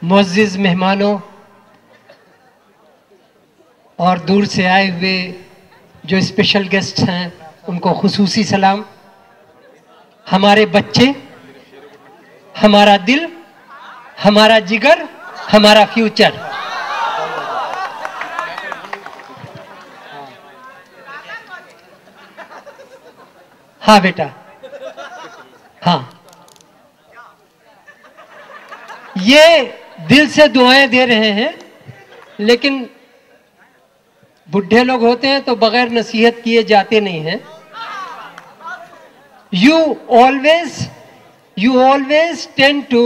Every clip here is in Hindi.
मुअज़्ज़िज़ मेहमानों और दूर से आए हुए जो स्पेशल गेस्ट हैं उनको खुसूसी सलाम। हमारे बच्चे, हमारा दिल, हमारा जिगर, हमारा फ्यूचर। हाँ बेटा, हाँ, ये दिल से दुआएं दे रहे हैं, लेकिन बुढ़े लोग होते हैं तो बगैर नसीहत किए जाते नहीं हैं। You always tend to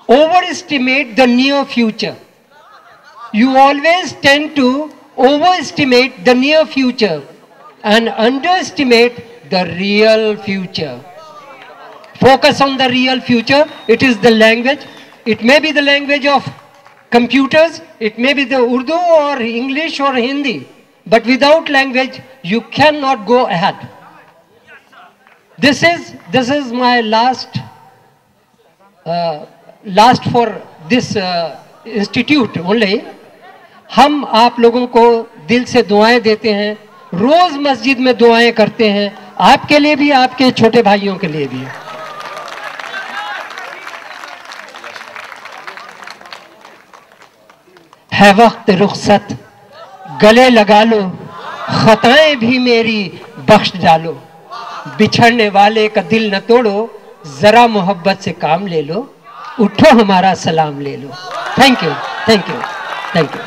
overestimate the near future. You always tend to overestimate the near future and underestimate the real future. Focus on the real future. It is the language. It may be the language of computers, it may be the Urdu or English or Hindi, but without language you cannot go ahead. This is my last for this institute only. हम आप लोगों को दिल से दुआएं देते हैं, रोज मस्जिद में दुआएं करते हैं, आपके लिए भी, आपके छोटे भाइयों के लिए भी। है वक्त रुखसत, गले लगा लो, खताएं भी मेरी बख्श डालो, बिछड़ने वाले का दिल न तोड़ो, जरा मोहब्बत से काम ले लो, उठो हमारा सलाम ले लो। Thank you, thank you, thank you,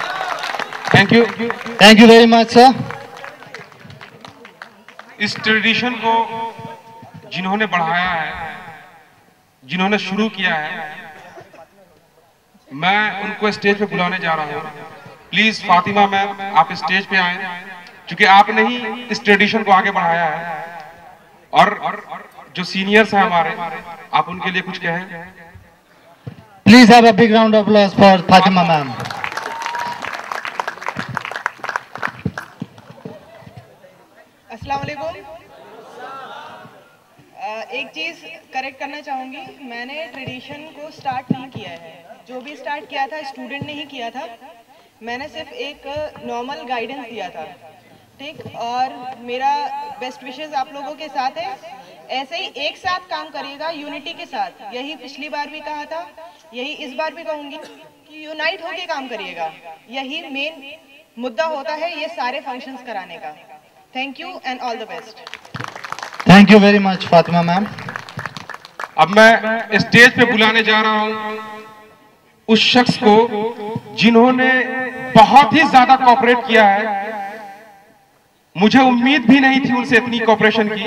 thank you, thank you very much sir. इस ट्रेडिशन को जिन्होंने बढ़ाया है, जिन्होंने शुरू किया है, मैं उनको स्टेज पे बुलाने जा रहा हूँ। प्लीज फातिमा मैम, आप स्टेज पे आए, क्योंकि आपने ही इस ट्रेडिशन को आगे बढ़ाया है। और जो सीनियर्स हैं हमारे, आप उनके लिए कुछ कहें। Please have a big round of applause for Fatima ma'am. अस्सलाम वालेकुम। एक चीज करेक्ट करना चाहूंगी, मैंने ट्रेडिशन को स्टार्ट नहीं किया है। जो भी स्टार्ट किया था स्टूडेंट ने ही किया था, मैंने सिर्फ एक नॉर्मल गाइडेंस दिया था, ठीक। और मेरा बेस्ट विशेस आप लोगों के साथ है, ऐसे ही एक साथ काम करिएगा यूनिटी के साथ। यही पिछली बार भी कहा था, यही इस बार भी कहूंगी कि यूनाइट होके काम करिएगा। यही मेन मुद्दा होता है ये सारे फंक्शंस कराने का। Thank you and all the best. Thank you very much Fatima ma'am. अब मैं स्टेज पे बुलाने जा रहा हूँ उस शख्स को जिन्होंने बहुत ही ज्यादा कोऑपरेट किया है। मुझे उम्मीद भी नहीं थी उनसे इतनी कोऑपरेशन की।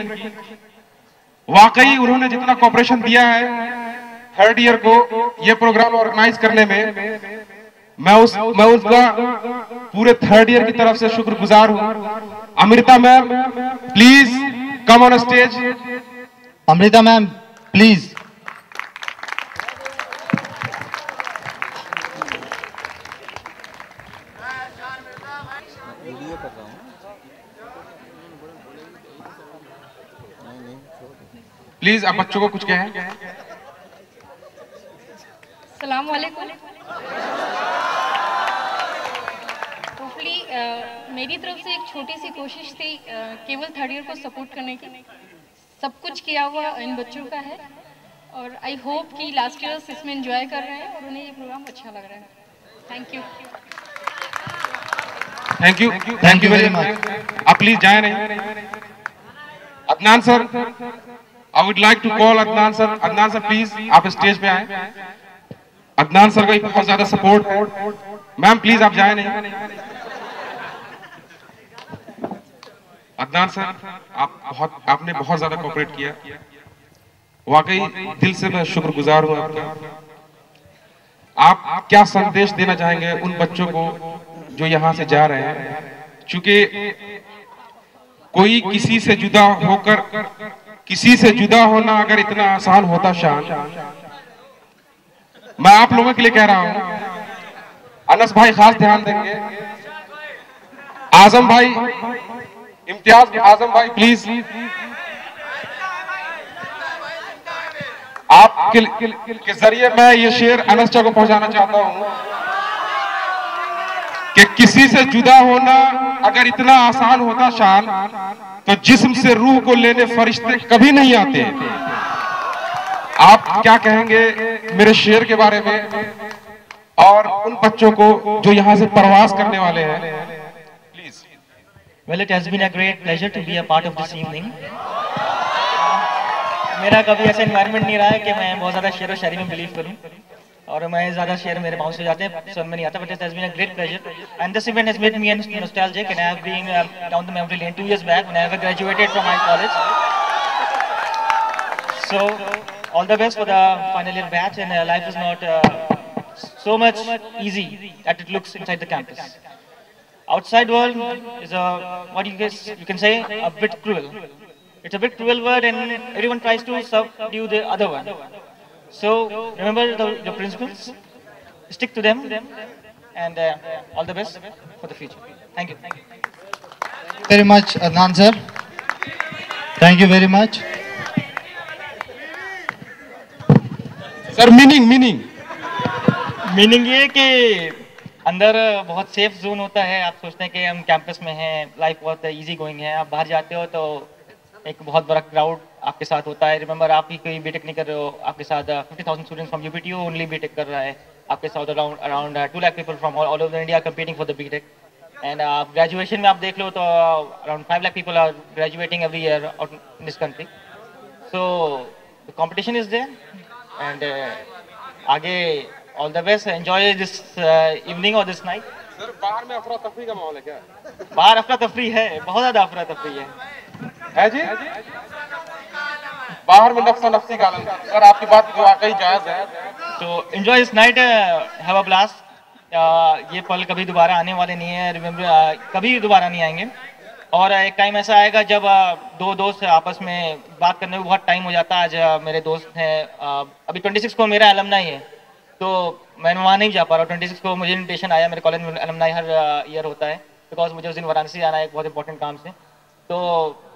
वाकई उन्होंने जितना कोऑपरेशन दिया है थर्ड ईयर को ये प्रोग्राम ऑर्गेनाइज करने में, मैं उसका पूरे थर्ड ईयर की तरफ से शुक्रगुजार हूं। Amrita ma'am, please come on stage. Amrita ma'am please. Please आप बच्चों को कुछ कहें। सलाम वालेकुम। होपफुली मेरी तरफ से एक छोटी सी कोशिश थी केवल थर्ड ईयर को सपोर्ट करने की। सब कुछ किया हुआ इन बच्चों का है और आई होप कि लास्ट ईयर्स इसमें एंजॉय कर रहे हैं और उन्हें ये प्रोग्राम अच्छा लग रहा है। Thank you, thank you, thank you very much. आप प्लीज जाए नहीं। Adnan sir, I would like to call Adnan sir. Adnan sir please आप स्टेज पे आए। अदनान सर का बहुत ज्यादा सपोर्ट। मैम प्लीज आप जाए नहीं। अदनान सर, आपने बहुत ज्यादा कोऑपरेट किया, वाकई दिल से मैं शुक्रगुजार हूं आपका। आप क्या संदेश देना चाहेंगे उन बच्चों को जो यहाँ से जा रहे हैं? चूंकि कोई किसी से जुदा होकर, किसी से जुदा होना अगर इतना आसान होता शान, मैं आप लोगों के लिए कह रहा हूं। अनस भाई खास ध्यान देंगे। आजम भाई, इम्तियाज आजम भाई प्लीज। आपके जरिए मैं ये शेर अनस चा को पहुंचाना चाहता हूं कि किसी से जुदा होना अगर इतना आसान होता शान, तो जिस्म से रूह को लेने फरिश्ते कभी नहीं आते। आप क्या कहेंगे मेरे शेर के बारे में और उन बच्चों को जो यहां से प्रवास करने वाले हैं? Please. Well, it has been a great pleasure to be a part of this evening. मेरा कभी ऐसा एनवायरनमेंट नहीं रहा है कि मैं बहुत ज़्यादा शेर और शायरी में बिलीव करूं, और मैं ज़्यादा शेर मेरे माउथ से जाते हैं, समझ में नहीं आता, but it has been a great pleasure and this event has made me nostalgic and I have been down the memory lane 2 years back when I have graduated from my college. So all the best for the final year batch, and life is not so much easy that it looks inside the campus. Outside world is what you can say a bit cruel. It's a bit cruel word and everyone tries to subdue the other one. So remember your principles, stick to them, and all the best for the future. Thank you. Very much, Adnan sir. Thank you very much. Sir meaning ये कि अंदर बहुत सेफ जोन होता है। आप सोचते हैं कि हम कैंपस में हैं, लाइफ बहुत इजी गोइंग है। आप बाहर जाते हो तो एक बहुत बड़ा क्राउड आपके साथ होता है। रिमेंबर, आप ही कोई बीटेक नहीं कर रहे हो, आपके साथ 50,000 students from UPTU only BTech कर रहा है। आपके साथ around 2 lakh people from all over India competing for the BTech. And graduation में आप देख लो तो around 5 lakh people are graduating every year out in this country. So the competition is there and आगे all the best, enjoy this evening और दिस नाइट। सर बाहर में अफरा तफरी का माहौल है क्या? बाहर अफरा तफरी है, बहुत ज्यादा अफरा तफरी है जी। बाहर में नफ्सा नफ्सी गालन। सर आपकी बात वाकई जायज है। तो enjoy this night, have a blast. ये पल कभी दोबारा आने वाले नहीं है। रिमेंबर, कभी दोबारा नहीं आएंगे। और एक टाइम ऐसा आएगा जब दो दोस्त आपस में बात करने में बहुत टाइम हो जाता है। आज मेरे दोस्त हैं, अभी 26 को मेरा एलुमनाई है, तो मैं वहाँ नहीं जा पा रहा हूँ। 26 को मुझे इन्विटेशन आया, मेरे कॉलेज में एलुमनाई हर ईयर होता है, बिकॉज मुझे उस दिन वाराणसी आना है एक बहुत इंपॉर्टेंट काम से। तो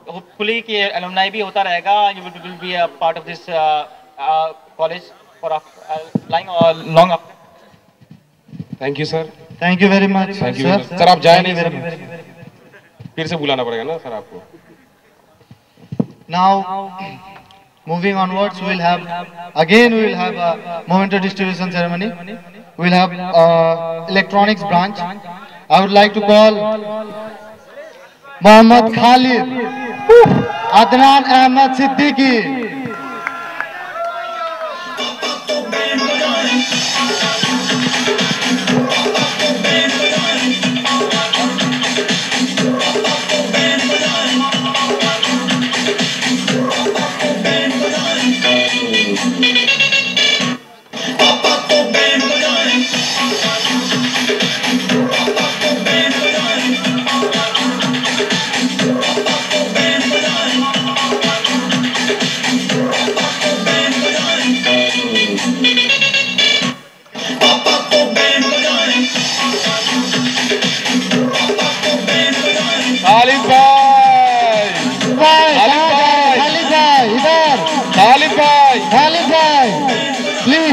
होपफुली कि एलुमनाई भी होता रहेगा। You will be a part of this college for long after. Thank you sir. Thank you very much, thank you sir. Sir. आप जाए नहीं सर, फिर से बुलाना पड़ेगा ना सर आपको। Now, moving onwards, we will have a memento distribution ceremony. We will have electronics branch. I would like to call Mohammad Khalid, Adnan Ahmed Siddiqui.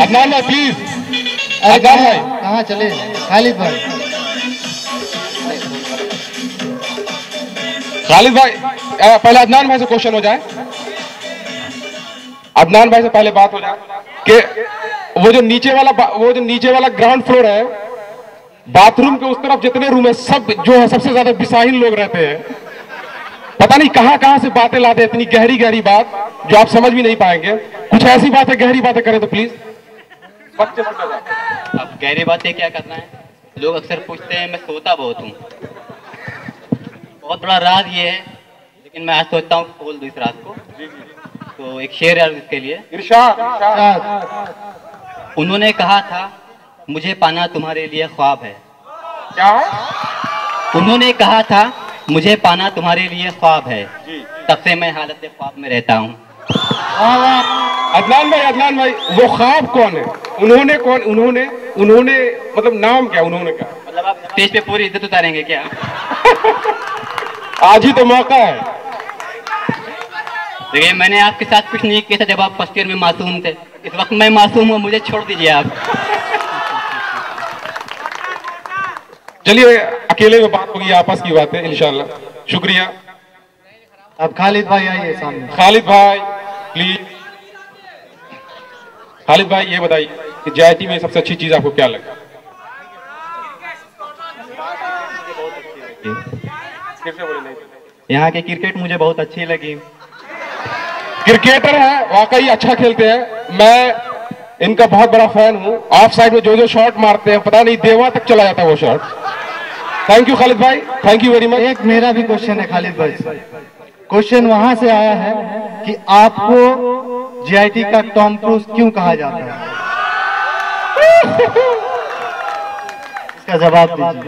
Adnan भाई प्लीज। अदनान भाई कहाँ चले? खालिद भाई। खालिद भाई पहले अदनान भाई से क्वेश्चन हो जाए। अदनान भाई से पहले बात हो जाए कि वो जो नीचे वाला ग्राउंड फ्लोर है, बाथरूम के उस तरफ जितने रूम है सब जो है सबसे ज्यादा बिसाहिल लोग रहते हैं। पता नहीं कहां से बातें लाते हैं, इतनी गहरी बात जो आप समझ भी नहीं पाएंगे। कुछ ऐसी बातें गहरी बातें करें तो प्लीज। अब गहरी बातें क्या करना है, लोग अक्सर पूछते हैं मैं सोता बहुत हूँ। बहुत बड़ा राज ये है, लेकिन मैं आज सोचता हूँ खोल दूँ इस राज को। तो एक शेर है इसके लिए। इरशाद। उन्होंने कहा था मुझे पाना तुम्हारे लिए ख्वाब है। क्या है? उन्होंने कहा था मुझे पाना तुम्हारे लिए ख्वाब है, तब से मैं हालत ख्वाब में रहता हूँ। अदनान भाई वो ख्वाब कौन है? उन्होंने मतलब नाम क्या? उन्होंने क्या मतलब आप स्टेज पे पूरी इज्जत उतारेंगे क्या? आज ही तो मौका है। देखिए मैंने आपके साथ कुछ नहीं किया था जब आप फर्स्ट ईयर में मासूम थे। इस वक्त मैं मासूम हूँ, मुझे छोड़ दीजिए आप। चलिए अकेले में बात होगी, आपस की बात है इंशाल्लाह। शुक्रिया। अब खालिद भाई आइए सामने। खालिद भाई प्लीज। खालिद भाई ये बताइए कि JIT में सबसे अच्छी चीज आपको क्या लगा? यहाँ की क्रिकेट मुझे बहुत अच्छी लगी। क्रिकेटर है, वाकई अच्छा खेलते हैं। मैं इनका बहुत बड़ा फैन हूँ। ऑफ साइड में जो जो शॉट मारते हैं, पता नहीं देवा तक चला जाता है वो शॉट। थैंक यू खालिद भाई, थैंक यू वेरी मच। एक मेरा भी क्वेश्चन है खालिद भाई से। क्वेश्चन वहां से आया है कि आपको JIT का टॉम क्रूज क्यों कहा जाता है? इसका जवाब दीजिए।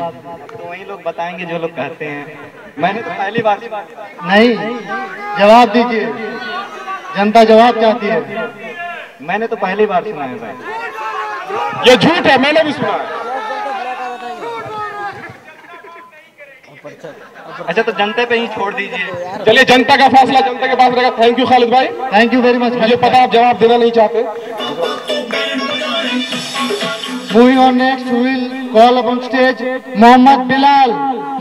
तो वही लोग बताएंगे जो लोग कहते हैं। मैंने तो पहली बार नहीं, जवाब दीजिए, जनता जवाब चाहती है। मैंने तो पहली बार सुना है भाई। ये झूठ है, मैंने भी सुना है। अच्छा तो जनता पे ही छोड़ दीजिए। चलिए जनता का फैसला जनता के पास रहेगा। थैंक यू खालिद भाई, थैंक यू वेरी मच। मुझे पता आप जवाब देना नहीं चाहते। Moving on next, we will call upon stage Mohammad Bilal,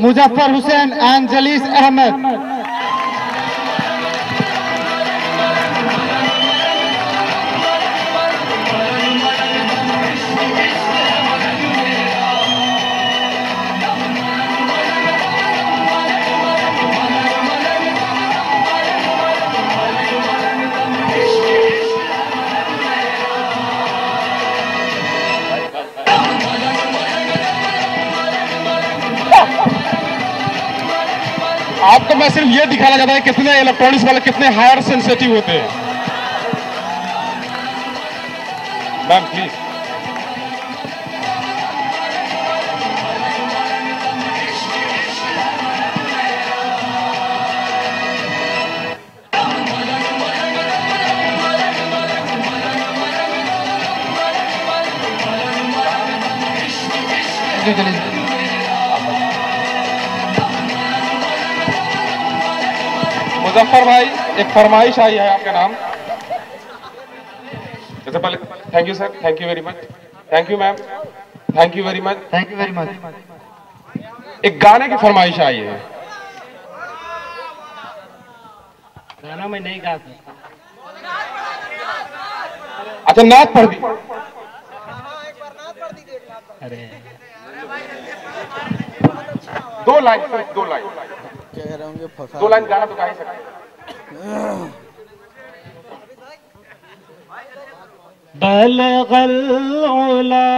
Muzaffar Hussain and Jalis Ahmed. आपको मैं सिर्फ ये दिखाना चाहता है कितने इलेक्ट्रॉनिक्स वाले कितने हायर सेंसिटिव होते हैं। Ma'am please. मुजफ्फर भाई, एक फरमाइश आई है आपके नाम। जैसे पहले thank you sir, thank you very much. Thank you ma'am, thank you very much. Thank you very much. एक गाने की फरमाइश आई है। गाना मैं नहीं गा सकता। अच्छा नात पढ़ दी। अरे दो लाइन सर, दो लाइन। दो लाइन गाना तो गा ही सकते। बलगल उला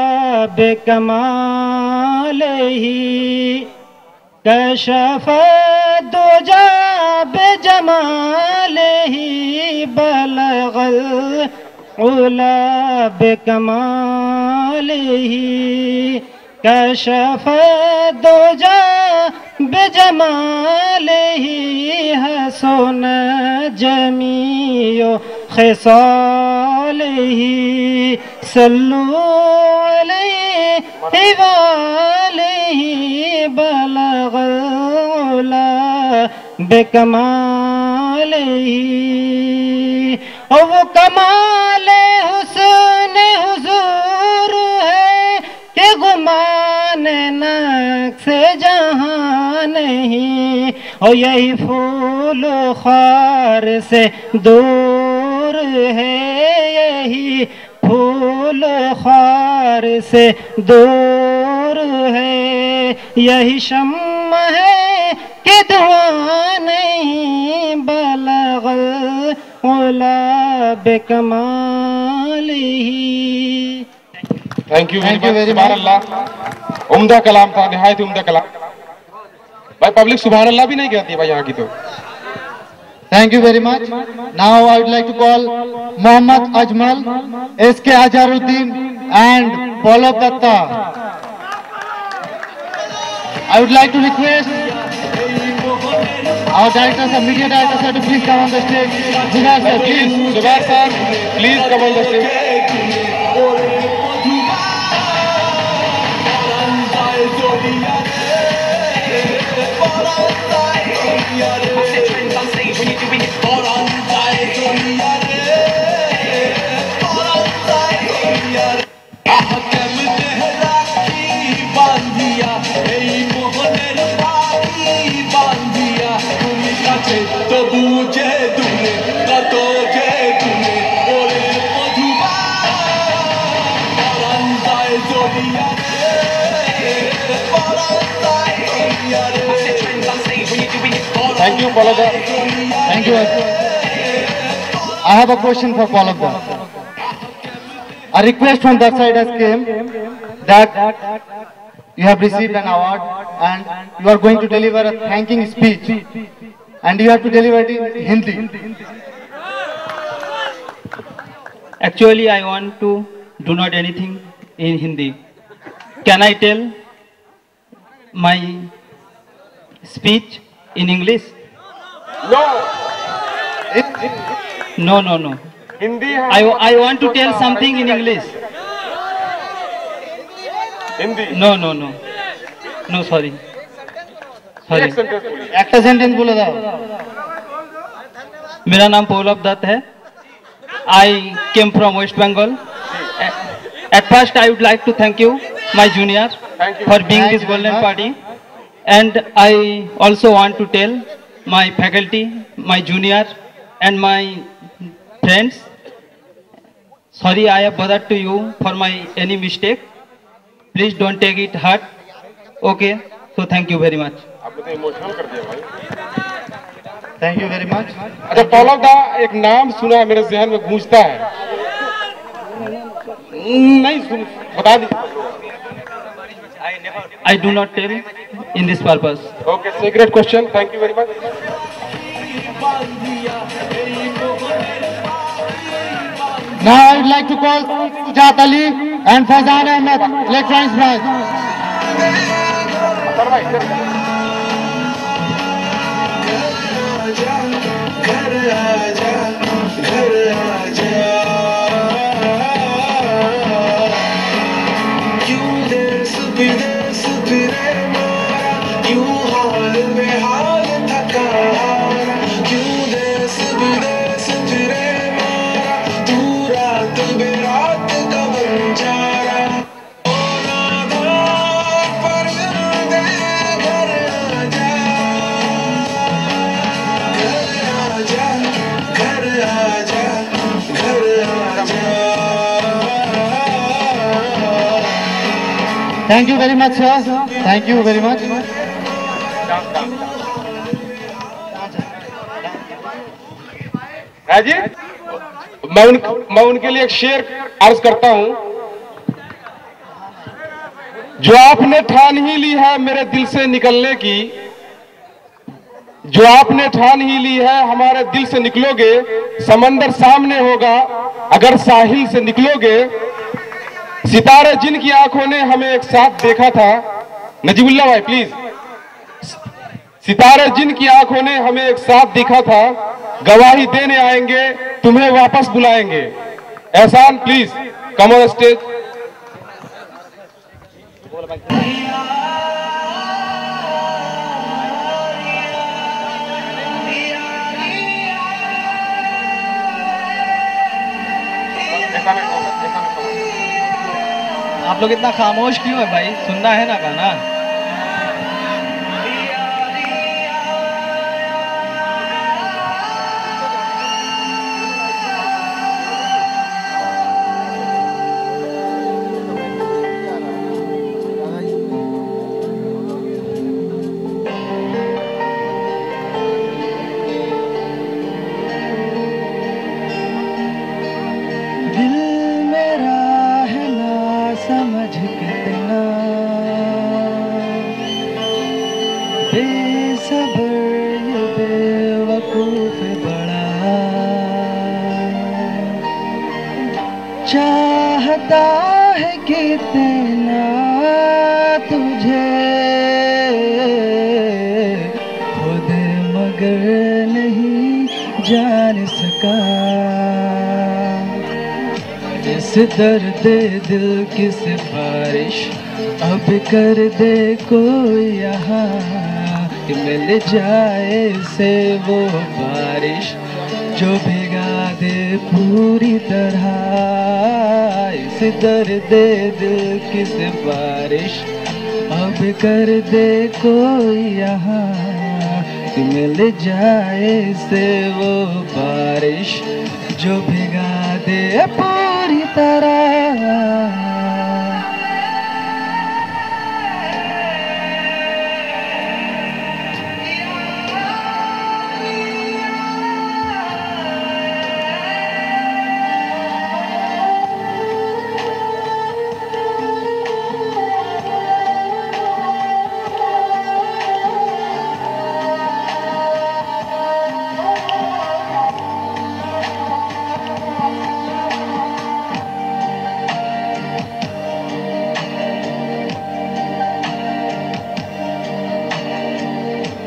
बिकमालिही कशफ दुजा बिजमालिही बलगल उला बिकमालिही कशफ दुजा बिजमालिही हसन जमीयो खिसालिही सल्लू अलैहि वालिही बलगल उला बिकमालिही। ओ वो कमाल हुस्न हुजूर है कि गुमान नक्श जहां नहीं। और यही फूल खार से दूर है, यही फूल खार से दूर है, यही शम्मा है कि धुआं नहीं बलगल उला बिकमालिही। Thank you very much. सुभान अल्लाह, उम्दा कलाम था, निहायत उम्दा कलाम। भाई पब्लिक सुभान अल्लाह भी नहीं कहती भाई यहाँ की तो। Thank you very much. Now I would like to call Mohammad Ajmal, SK Azharuddin and Pallav Datta. I would like to request our directors and media directors sir to please come on the stage. Zubair sir, please. Zubair sir, please come on the stage. तो बूझे तूने तो जे तूने ओरे मधुबा बरंदाए जोड़िया Thank you, Palada. Thank you. I have a question for Palada. A request from that side has came that you have received an award and you are going to deliver a thanking speech and you have to deliver it in Hindi. Actually, I want to do not anything in Hindi. Can I tell my speech in English? No. No. Hindi. I want to tell something in English. Hindi. No. No, sorry. एक सेंटेंस बोला था. मेरा नाम पौलभ दत्त है. I came from West Bengal. At first, I would like to thank you, my junior, for being this golden party. And I also want to tell my faculty, my junior, and my friends, sorry I have bothered to you for my any mistake. Please don't take it hard. Okay, so thank you very much. आपने तो इमोशनल कर दिया भाई. Thank you very much. अच्छा पौलभ दा एक नाम सुना है मेरे जहन में गूंजता है. नहीं सुन बता दी. I do not tell in this purpose. Okay, secret question. Thank you very much. Now I would like to call Sujat Ali and Faizan Ahmed, Electronics Branch. Thank you very much, sir. Thank you very much. है जी. मैं उनके लिए एक शेर अर्ज करता हूं. जो आपने ठान ही ली है मेरे दिल से निकलने की, जो आपने ठान ही ली है हमारे दिल से निकलोगे, समंदर सामने होगा अगर साहिल से निकलोगे. सितारे जिनकी आंखों ने हमें एक साथ देखा था, नजीबुल्लाह भाई प्लीज. सितारे जिनकी आंखों ने हमें एक साथ देखा था, गवाही देने आएंगे तुम्हें वापस बुलाएंगे. एहसान प्लीज कम ऑन स्टेज. आप लोग इतना खामोश क्यों है भाई? सुनना है ना गाना. चाहता है कितना तुझे खुद मगर नहीं जान सका. जिस दर्द दिल की सिफारिश अब कर दे कोई यहाँ, कि मिल जाए से वो बारिश जो भिगा दे पूरी तरह. इस दर्द दिल की सिफारिश अब कर दे कोई यहाँ, कि मिल जाए से वो बारिश जो भिगा दे पूरी तरह।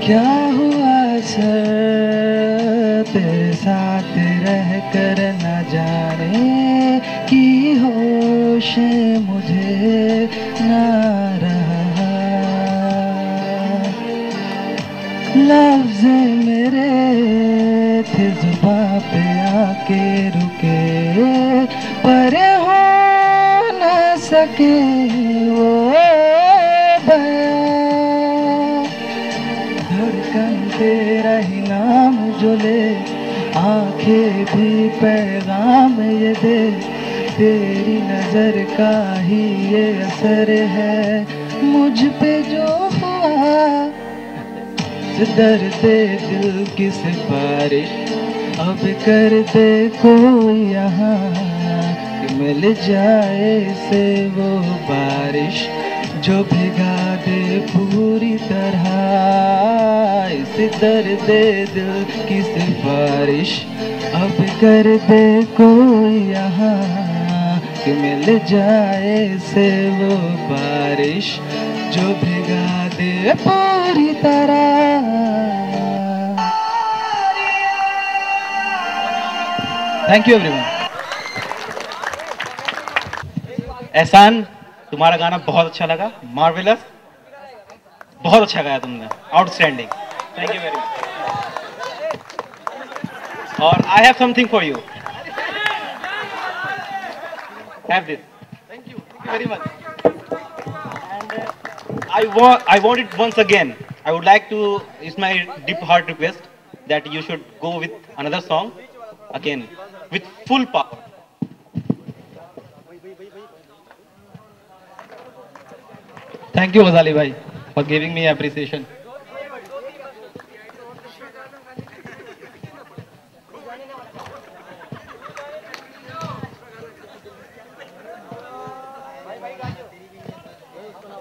क्या हुआ सर तेरे साथ रह कर न जाने की होश मुझे न रहा। लफ्ज़ मेरे थे जुबां पे आके रुके पर हो न सके वो तेरा ही नाम जो ले आंखें भी पैगाम ये दे। तेरी नजर का ही ये असर है मुझ पे जो हुआ। दर्द दिल की सिफारिश अब कर दे कोई यहाँ कि मिल जाए से वो बारिश जो भिगा दे पूरी तरह। इस दर्द दिल की सिफारिश अब कर दे कोई यहाँ कि मिल जाए से वो बारिश जो भिगा दे पूरी तरह। Thank you everyone. एहसान, तुम्हारा गाना बहुत अच्छा लगा, मार्वेलस, बहुत अच्छा गाया तुमने, outstanding, thank you very much. और I have something for you, have this, thank you very much. And I want it once again. I would like to, it's my deep heart request that you should go with another song again with full power. Thank you Ghazali bhai for giving me appreciation.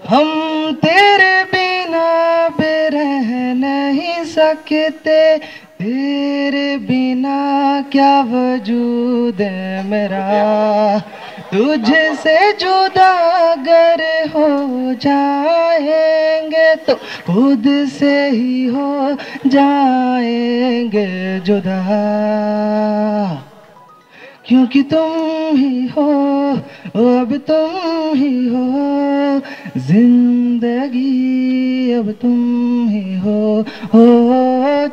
हम तेरे बिना बेरह नहीं सकते, तेरे बिना क्या वजूद है मेरा। तुझसे जुदा अगर हो जाएंगे तो खुद से ही हो जाएंगे जुदा, क्योंकि तुम ही हो, अब तुम ही हो जिंदगी, अब तुम ही हो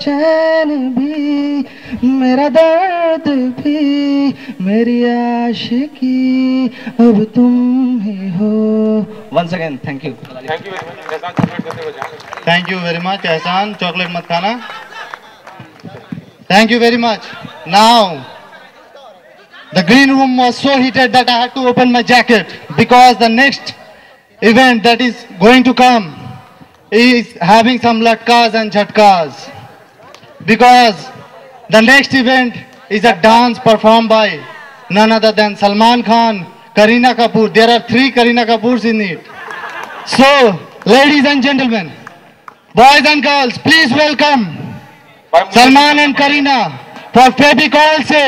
चैन भी, मेरा दर्द भी, मेरी आशिकी, अब तुम ही हो। Once again, thank you. Thank you very much. एहसान चॉकलेट करते हुए जाएंगे। थैंक यू वेरी मच एहसान, चॉकलेट मत खाना। Thank you very much. Now the green room was so heated that I had to open my jacket because the next event that is going to come is having some latkas and jhatkas, because the next event is a dance performed by none other than Salman Khan, Kareena Kapoor. There are 3 Kareena Kapoors in it. So ladies and gentlemen, boys and girls, please welcome Salman and Kareena for Fevicol Se.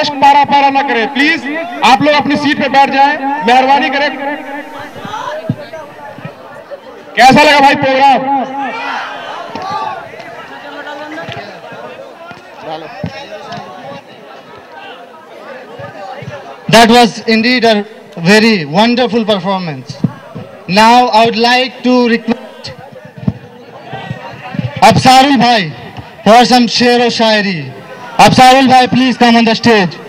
Next पारा पारा ना करें। प्लीज आप लोग अपनी सीट पे बैठ जाएं, मेहरबानी करें। कैसा लगा भाई programme? That was indeed a very wonderful performance. Now I would like to request Absarul Bhai for some sher or shairi. Absarul Bhai, please come on the stage.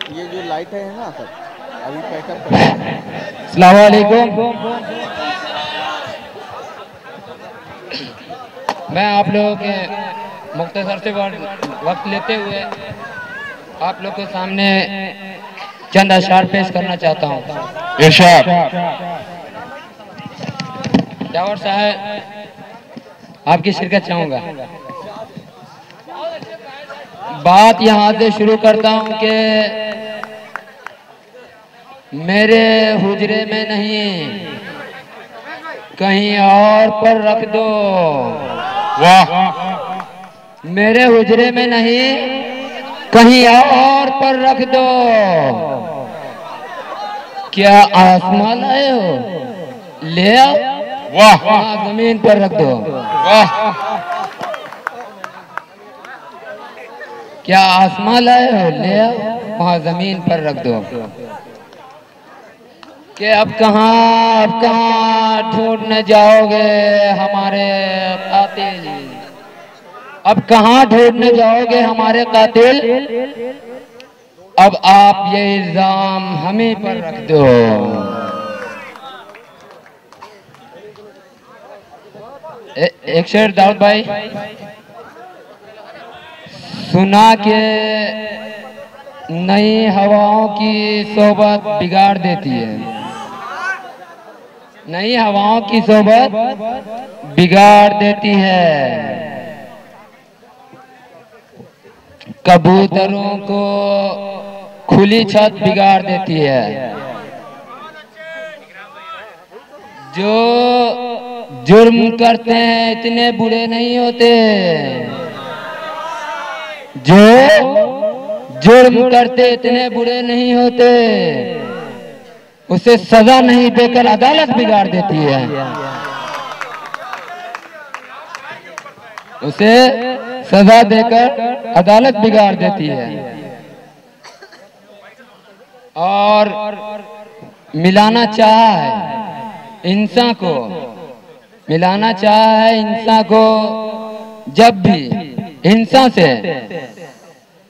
ये जो लाइट है ना सर, अभी पैकअप अस्सलाम वालेकुम। मैं आप लोगों के मुख्तसर से वक्त लेते हुए आप लोग के सामने चंद अशार पेश करना चाहता हूँ। इरशाद। जावर साहब, आपकी शिरकत चाहूँगा। बात यहाँ से शुरू करता हूँ कि मेरे हुजरे में नहीं कहीं और पर रख दो। वाह। मेरे हुजरे में नहीं कहीं और पर रख दो। क्या आसमान लाए हो? ले आओ। वाह। वहाँ जमीन पर रख दो। वाह। क्या आसमान लाए हो? ले आओ, वहाँ जमीन पर रख दो। कि अब कहाँ ढूंढने जाओगे हमारे कातिल? अब कहाँ ढूंढने जाओगे हमारे कातिल? अब आप ये इल्जाम हमें पर रख दो। एक शेर दाऊद भाई, सुना के नई हवाओं की सोबत बिगाड़ देती है। नई हवाओं की सोबत बिगाड़ देती है। कबूतरों को खुली छत बिगाड़ देती है। जो जुर्म करते हैं इतने बुरे नहीं होते। जो जुर्म करते इतने बुरे नहीं होते। उसे सजा नहीं देकर अदालत बिगाड़ देती है। उसे सजा देकर अदालत बिगाड़ देती है। और मिलाना चाहा है इंसान को, मिलाना चाहा है इंसान को जब भी इंसान से,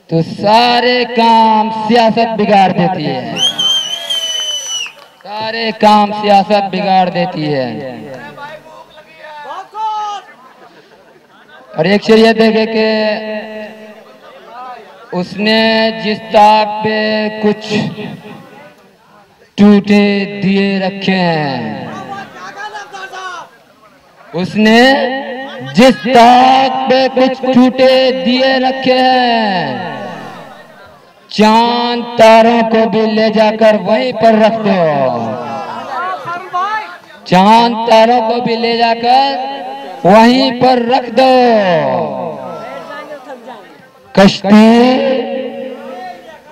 तो सारे काम सियासत बिगाड़ देती है। सारे काम सियासत बिगाड़ देती है। और एक शेर ये देखे कि उसने जिस ताक पे कुछ टूटे दिए रखे हैं, उसने जिस ताक पे कुछ टूटे दिए रखे हैं, चांद तारों को भी ले जाकर वहीं पर रख दो। चांद तारों को भी ले जाकर वहीं पर रख दो।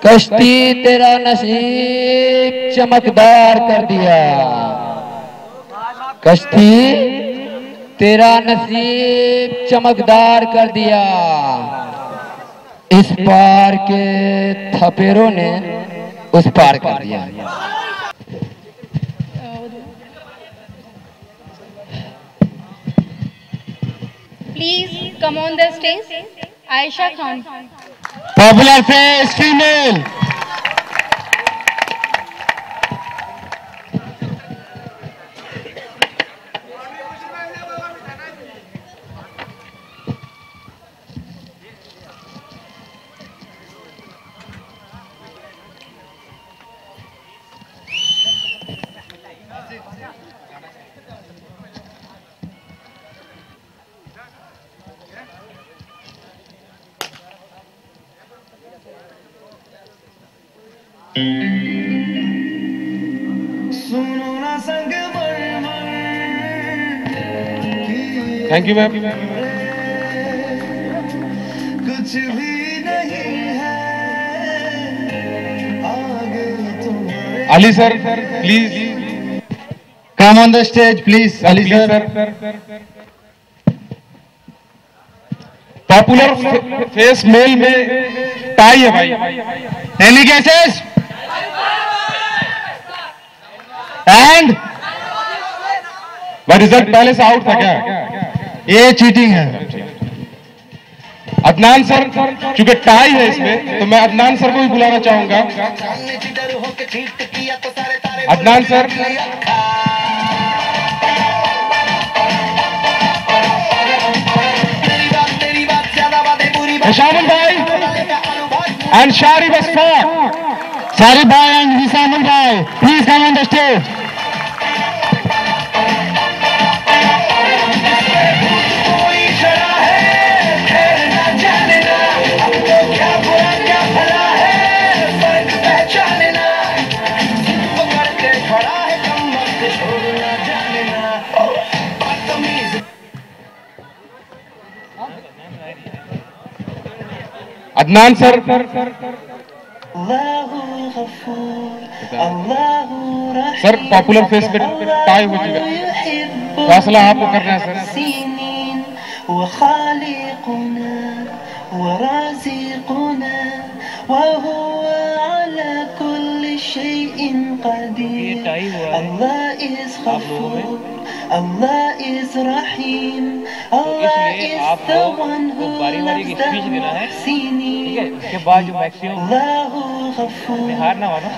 कश्ती तेरा नसीब चमकदार कर दिया। कश्ती तेरा नसीब चमकदार कर दिया। इस पार के थपेरों ने उस पार कर दिया। Please come on the stage, Aisha Khan. Popular face, female. Thank you ma'am. कुछ भी नहीं है आगे तुम्हारे। Ali sir please come on the stage please. Ali sir. Popular face male में टाई है भाई। एनी केसेस एंड भाई रिजल्ट पहले से आउट था क्या? ये चीटिंग है। अदनान सर चूंकि टाई है इसमें तो मैं अदनान सर को भी बुलाना चाहूंगा। अदनान सर शामिल भाई एंड शारिब अस्फाक। शारिब भाई एंड हिसामुल भाई please come on the stage. Adnan sir sir popular face पे टाई हो चुका। फैसला आपको करना है sir. Allah is Rahim, Allah is the one who बारी-बारी की स्पीच देना है, ठीक है? उसके बाद जो मैक्सिमम हार ना मानो,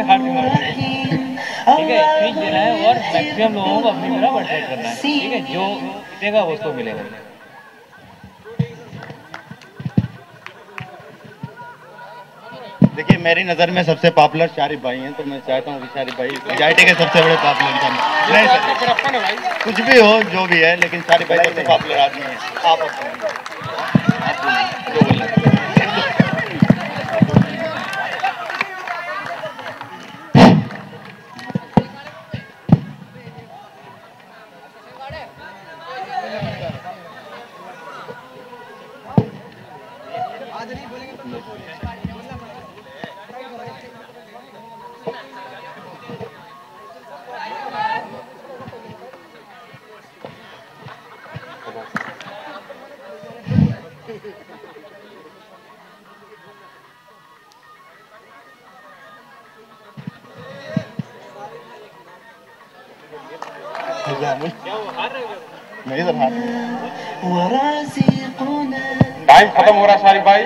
हार नहीं मानो, ठीक है? स्पीच देना है और मैक्सिमम लोगों को अपनी तरह मोटिवेट करना है, ठीक है? जो जीतेगा वो उसको मिलेगा। देखिए मेरी नज़र में सबसे पॉपुलर शारिब भाई हैं, तो मैं चाहता हूँ कि शारिब भाई जाइटे के सबसे बड़े पॉपुलर इंसान। नहीं सर कुछ भी हो जो भी है, लेकिन शारिब भाई सबसे पॉपुलर आदमी है। आप जो बोलना नहीं सर हार। टाइम खत्म हो रहा है शारिब भाई।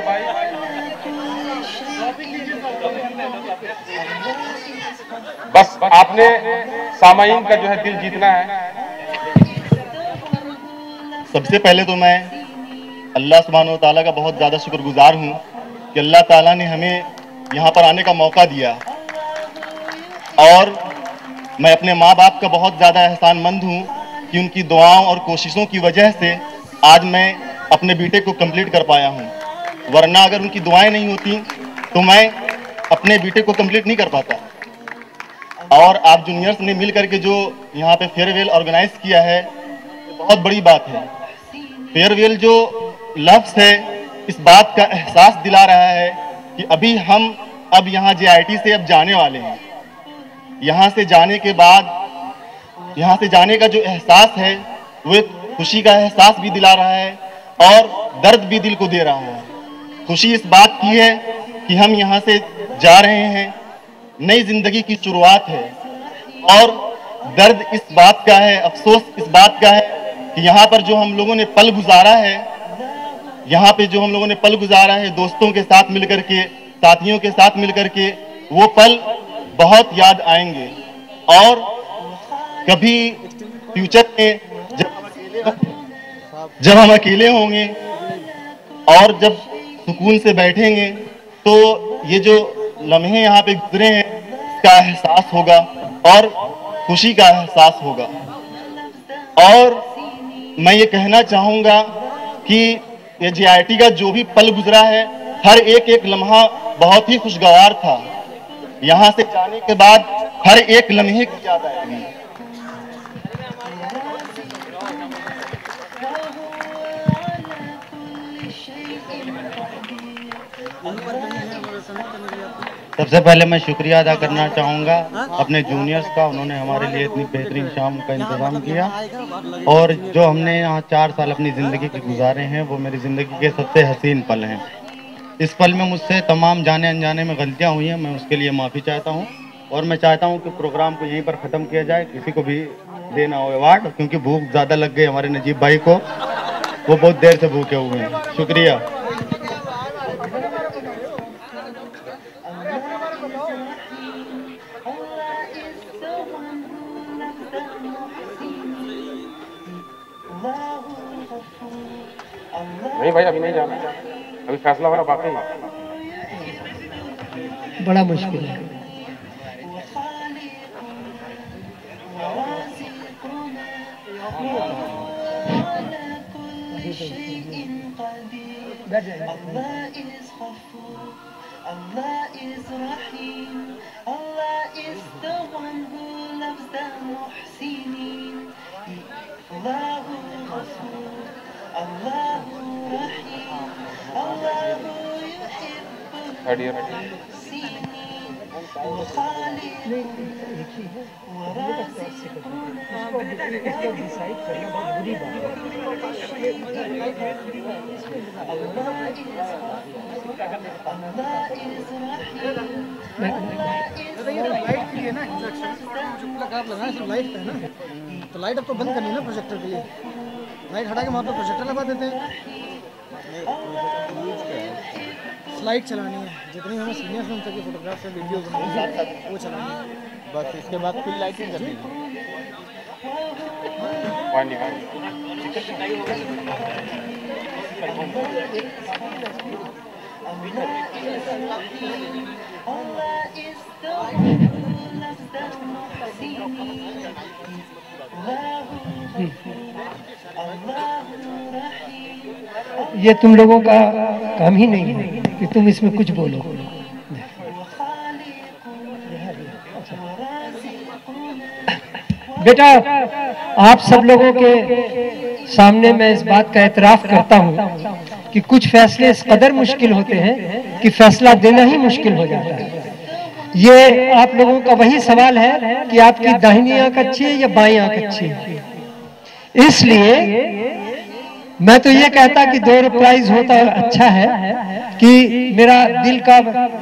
बस आपने सामाईन का जो है दिल जीतना है। सबसे पहले तो मैं अल्लाह सुब्हानो व तआला का बहुत ज़्यादा शुक्रगुजार हूँ कि अल्लाह ताला ने हमें यहाँ पर आने का मौका दिया, और मैं अपने माँ बाप का बहुत ज़्यादा एहसानमंद हूँ कि उनकी दुआओं और कोशिशों की वजह से आज मैं अपने बीटेक को कंप्लीट कर पाया हूँ। वरना अगर उनकी दुआएं नहीं होती तो मैं अपने बीटेक को कंप्लीट नहीं कर पाता। और आप जूनियर्स ने मिल करके जो यहाँ पे फेयरवेल ऑर्गेनाइज किया है, बहुत बड़ी बात है। फेयरवेल जो लफ्ज़ है इस बात का एहसास दिला रहा है कि अभी हम अब यहाँ JIT से अब जाने वाले हैं। यहाँ से जाने के बाद यहाँ से जाने का जो एहसास है वो एक खुशी का एहसास भी दिला रहा है और दर्द भी दिल को दे रहा है। खुशी इस बात की है कि हम यहाँ से जा रहे हैं, नई जिंदगी की शुरुआत है, और दर्द इस बात का है, अफसोस इस बात का है कि यहाँ पर जो हम लोगों ने पल गुजारा है, यहाँ पे जो हम लोगों ने पल गुजारा है दोस्तों के साथ मिलकर के, साथियों के साथ मिलकर के, वो पल बहुत याद आएंगे। और कभी फ्यूचर में जब हम अकेले होंगे और जब सुकून से बैठेंगे तो ये जो लम्हे यहाँ पे गुजरे हैं इसका एहसास होगा और खुशी का एहसास होगा। और मैं ये कहना चाहूँगा कि ये JIT का जो भी पल गुजरा है, हर एक एक लम्हा बहुत ही खुशगवार था। यहाँ से जाने के बाद हर एक लम्हे की याद आएगी। सबसे पहले मैं शुक्रिया अदा करना चाहूँगा अपने जूनियर्स का, उन्होंने हमारे लिए इतनी बेहतरीन शाम का इंतज़ाम किया। और जो हमने यहाँ 4 साल अपनी ज़िंदगी के गुजारे हैं वो मेरी ज़िंदगी के सबसे हसीन पल हैं। इस पल में मुझसे तमाम जाने अनजाने में गलतियाँ हुई हैं, मैं उसके लिए माफ़ी चाहता हूँ। और मैं चाहता हूँ कि प्रोग्राम को यहीं पर ख़त्म किया जाए, किसी को भी देना हो अवार्ड, क्योंकि भूख ज़्यादा लग गई हमारे नजीब भाई को, वो बहुत देर से भूखे हुए हैं। शुक्रिया। नहीं भाई, अभी नहीं जाना, अभी फैसला होना बाकी है। बड़ा मुश्किल है। लाइट है ना, तो लाइट अब तो बंद करनी है ना प्रोजेक्टर के लिए। लाइट हटा के वहाँ पर प्रोजेक्टर लगा देते हैं। स्लाइड चलानी है, जितनी हमें सीनियर फिल्म तक की फोटोग्राफ है, वीडियो बनानी वो चलानी है बस। इसके बाद फिर लाइटिंग करनी है। ये तुम लोगों का काम ही नहीं है कि तुम इसमें कुछ बोलो। बेटा, आप सब लोगों के सामने मैं इस बात का एतराफ़ करता हूँ कि कुछ फैसले इस कदर मुश्किल होते हैं कि फैसला देना ही मुश्किल हो जाता है। ये आप लोगों का वही सवाल है कि आपकी दाहिनी आंख अच्छी है या बाईं आंख अच्छी है। इसलिए मैं तो ये कहता कि 2 प्राइज होता अच्छा है कि मेरा दिल का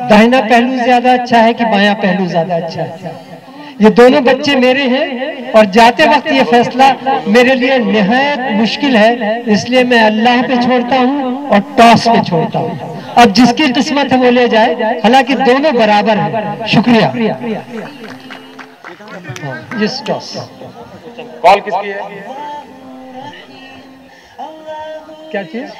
दाहिना पहलू ज्यादा अच्छा है कि बायां पहलू ज्यादा अच्छा है। ये दोनों बच्चे मेरे हैं और जाते वक्त ये फैसला मेरे लिए निहायत मुश्किल है, इसलिए मैं अल्लाह पे छोड़ता हूँ और टॉस पे छोड़ता हूँ। अब जिसकी किस्मत है वो ले जाए, हालांकि दोनों बराबर हैं। शुक्रिया। Yes, toss. कॉल किसकी है? क्या चीज?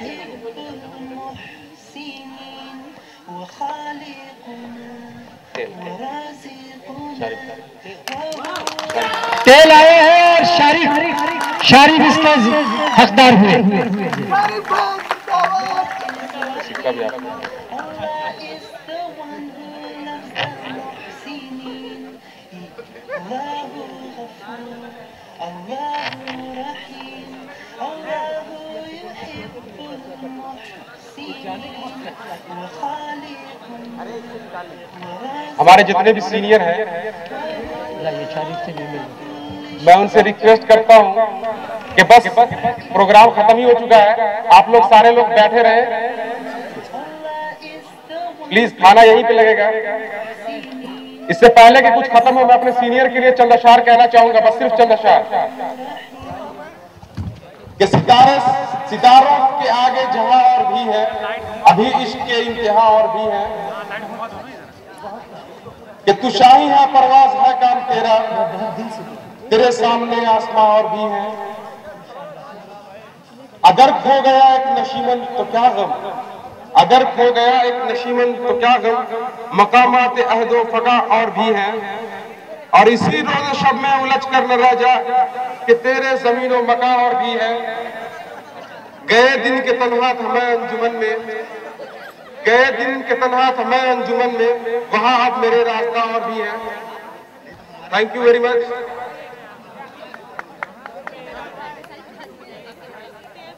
तेल आए हैं और शारिफ इसके हकदार हुए। हमारे जितने भी सीनियर हैं, मैं उनसे रिक्वेस्ट करता हूं कि बस प्रोग्राम खत्म ही हो चुका है, आप लोग सारे लोग बैठे रहे। प्लीज, खाना यहीं पे लगेगा। इससे पहले कि कुछ खत्म हो, मैं अपने सीनियर के लिए चंद अशार कहना चाहूंगा, बस सिर्फ चंद अशार। कि सितारों के आगे जहां और भी है, अभी इश्क के इंतहा और भी है। कि तू शाही है, परवाज है काम तेरा, तेरे सामने आसमां और भी है। अगर खो गया एक नशीमन तो क्या गम, अगर खो गया एक नशीमन तो क्या गम, मकामात अहदो फगा और भी है। और इसी रोज शब में उलझ कर न रह जा कि तेरे जमीनों मका और भी है। गए दिन के तन्हा था मैं अंजुमन में, गए दिन के तन्हा समय अंजुमन में, वहां अब मेरे रास्ता और भी है। Thank you very much.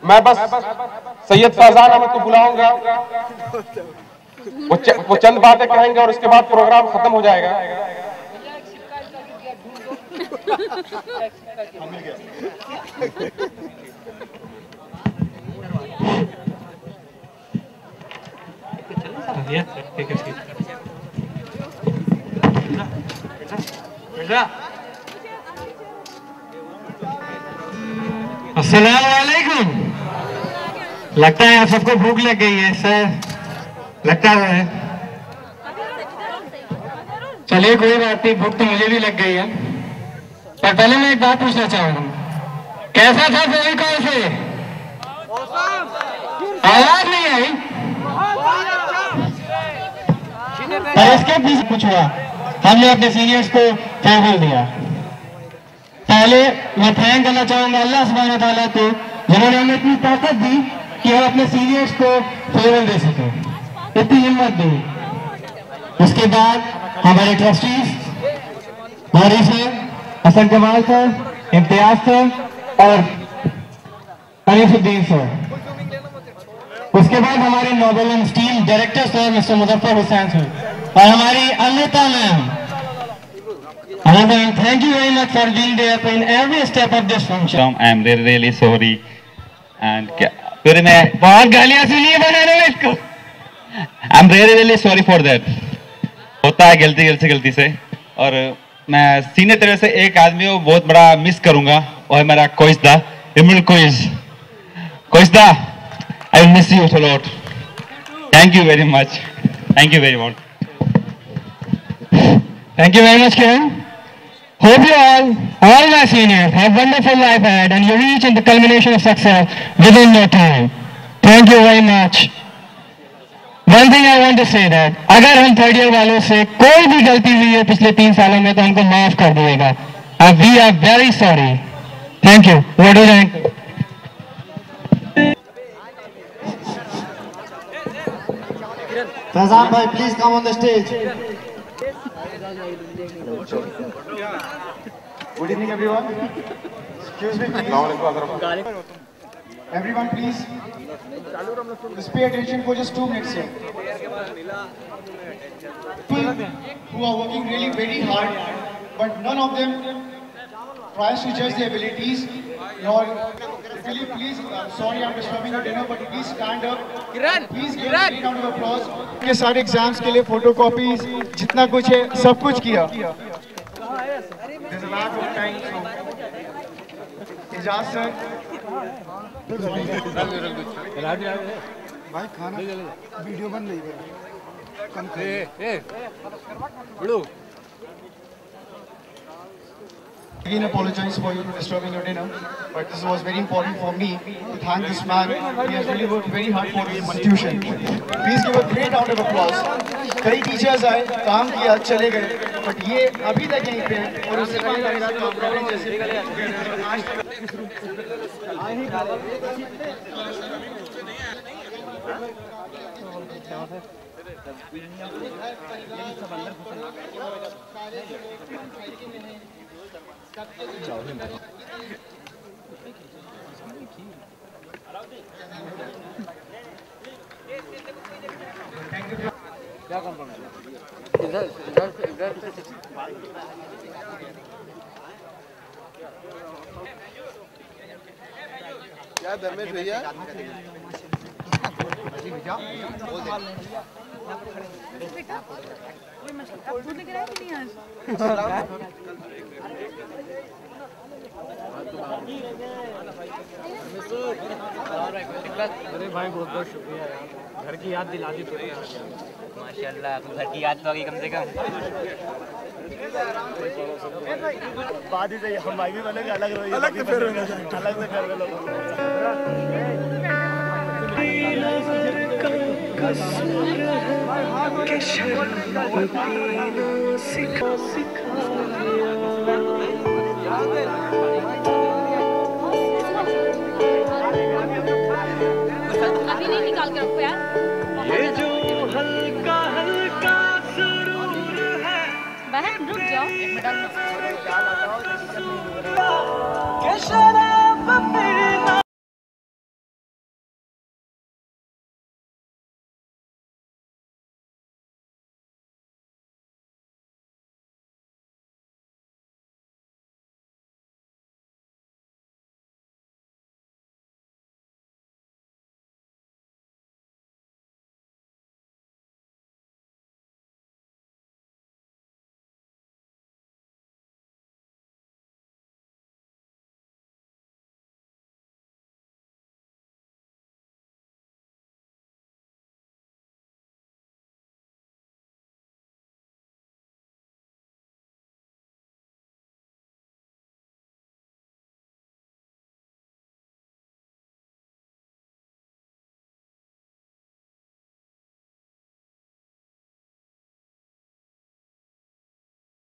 मैं बस सैयद फैजान अहमद को बुलाऊंगा, वो चंद बातें कहेंगे और उसके बाद प्रोग्राम खत्म हो जाएगा। अस्सलाम वालेकुम। लगता है आप सबको भूख लग गई है सर, लगता है। चलिए कोई बात नहीं, भूख तो मुझे भी लग गई है। पर पहले मैं एक बात पूछना चाहूंगा, कैसा था फेविकॉल से? आवाज नहीं आई। और इसके बीच कुछ हुआ, हमने अपने सीनियर्स को फेयरवेल दिया। पहले मैं थैंक करना चाहूंगा अल्लाह सुब्हान व तआला को, जिन्होंने हमें इतनी ताकत दी कि हम अपने सीनियर्स को फेयरवेल दे सके, इतनी हिम्मत दी। उसके बाद हमारे ट्रस्टीज गौरी सर, हसन कमाल सर, इम्तियाज सर और अनीसुद्दीन सर। उसके बाद हमारे noble and steel director sir mister Muzaffar Hussain sir और हमारी Amrita ma'am. And thank you very much for being there in every step of this function. I am really sorry and फिर मैं बहुत गालियां सुनी है बनाने में इसको। I am really sorry for that. होता है गलती से। और मैं सीनियर तरह से एक आदमी को बहुत बड़ा मिस करूंगा, और मेरा कोइस्दा email कोइस्दा I will miss you a lot. Thank you very much. Thank you very much. Thank you very much, Kiran. Hope you all my seniors, have wonderful life ahead and you reach in the culmination of success within no time. Thank you very much. One thing I want to say that अगर हम थर्ड ईयर वालों से कोई भी गलती हुई है पिछले 3 सालों में तो हमको माफ कर दिएगा। We are very sorry. Thank you. What do you think? Fazan bhai, please come on the stage. Good evening, everyone. Excuse me, please. Everyone, please. Just pay attention for just 2 minutes here. People who are working really very hard, but none of them tries to judge their abilities. Nor, please, I'm sorry I'm disturbing your dinner, but please stand up. Please give a great round of applause. के सारे एग्जाम्स के लिए फोटोकॉपीज जितना कुछ है सब कुछ किया। There's a lack of time, so Ejaz sir. भाई खाना वीडियो बन रही है, कम कर। Again, apologize for you disturbing your dinner, but this was very important for me to thank this man. He has really worked very hard for his institution. Please give a great round of applause. कई टीचर्स आए, काम किया, चले गए, but ये अभी तक यहीं पे है और उससे काम करेगा काम करें जैसे आज क्या कंफर्म है? इधर क्या धर्मेश भैया अरे भाई बहुत बहुत शुक्रिया यार, घर की याद दिला दी थोड़ी। माशाल्लाह, घर की याद तो आ गई कम से कम। बात ही सही, हम भाई भी बनेंगे अलग से फिर अभी नहीं निकाल के रखो यार। ये जो रुक जाओ। एक मिनट याद आता हो, शराब पीना